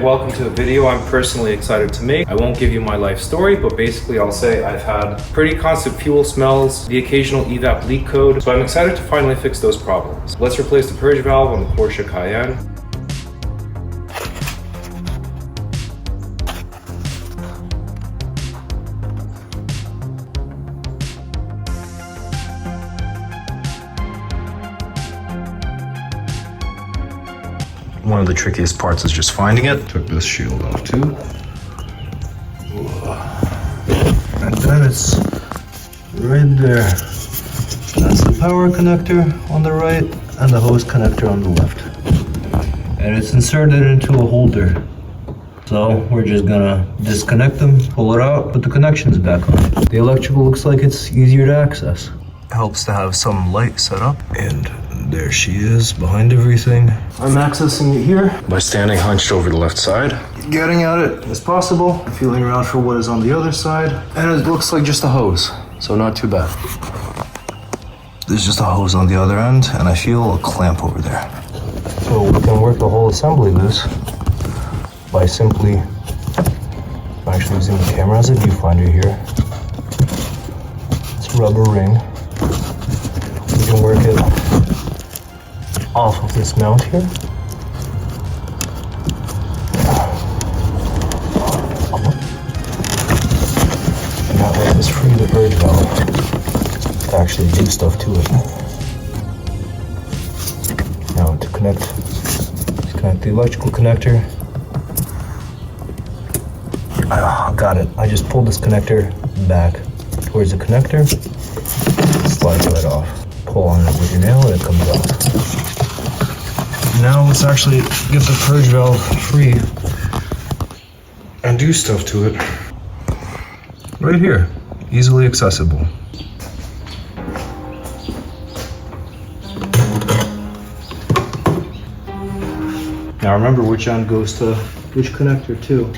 Welcome to a video I'm personally excited to make. I won't give you my life story, but basically I'll say I've had pretty constant fuel smells, the occasional EVAP leak code, so I'm excited to finally fix those problems. Let's replace the purge valve on the Porsche Cayenne. One of the trickiest parts is just finding it. Took this shield off too. And then it's right there. That's the power connector on the right and the hose connector on the left. And it's inserted into a holder. So we're just gonna disconnect them, pull it out, put the connections back on. The electrical looks like it's easier to access. Helps to have some light set up, and there she is behind everything. I'm accessing it here by standing hunched over the left side, getting at it as possible, feeling around for what is on the other side, and it looks like just a hose, so not too bad. There's just a hose on the other end, and I feel a clamp over there. So we can work the whole assembly loose by simply actually using the camera as a viewfinder here. This rubber ring. We can work it off of this mount here. And that way just free the purge valve to actually do stuff to it. Now to connect the electrical connector. Got it. I just pulled this connector back towards the connector. Slides right off. Pull on it with your nail and it comes off. Now let's actually get the purge valve free and do stuff to it. Right here, easily accessible. Now remember which end goes to which connector too.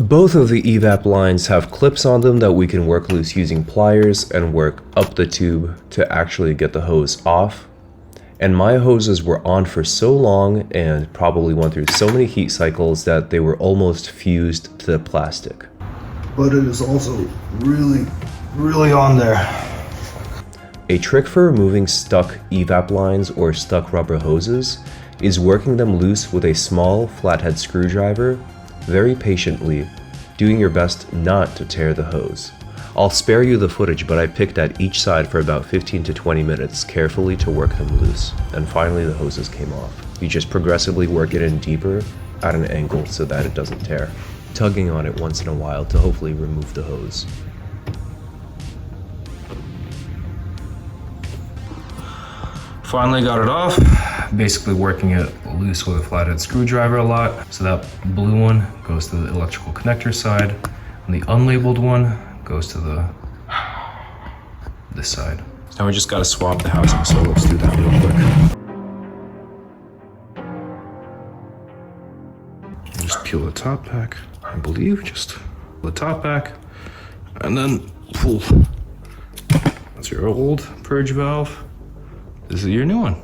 Both of the EVAP lines have clips on them that we can work loose using pliers and work up the tube to actually get the hose off. And my hoses were on for so long and probably went through so many heat cycles that they were almost fused to the plastic. But it is also really on there. A trick for removing stuck EVAP lines or stuck rubber hoses is working them loose with a small flathead screwdriver very patiently, doing your best not to tear the hose. I'll spare you the footage, but I picked at each side for about 15 to 20 minutes carefully to work them loose, and finally the hoses came off. You just progressively work it in deeper at an angle so that it doesn't tear, tugging on it once in a while to hopefully remove the hose. Finally got it off. Basically working it loose with a flathead screwdriver a lot. So that blue one goes to the electrical connector side, and the unlabeled one goes to this side. Now we just gotta swap the housing, so let's do that real quick. Just peel the top back, I believe, just the top back, and then pull. That's your old purge valve. This is your new one.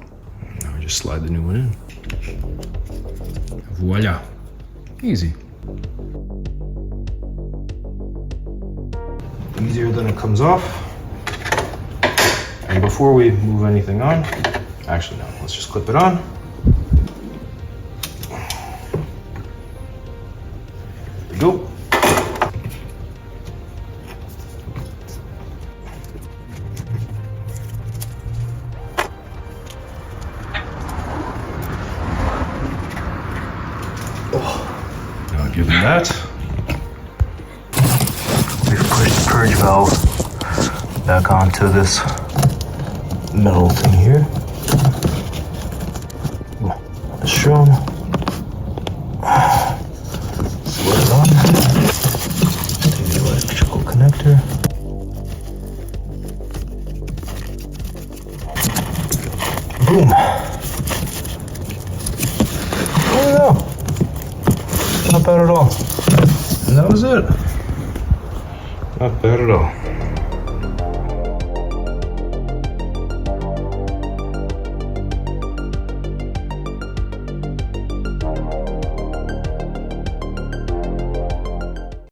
Now we just slide the new one in. Voila. Easy. Easier than it comes off. And before we move anything on, actually no, let's just clip it on. There we go. Now given that, we've pushed the purge valve back onto this metal thing here. As shown. Slide it on. Take the electrical connector. Boom. There we go. Not bad at all. And that was it. Not bad at all.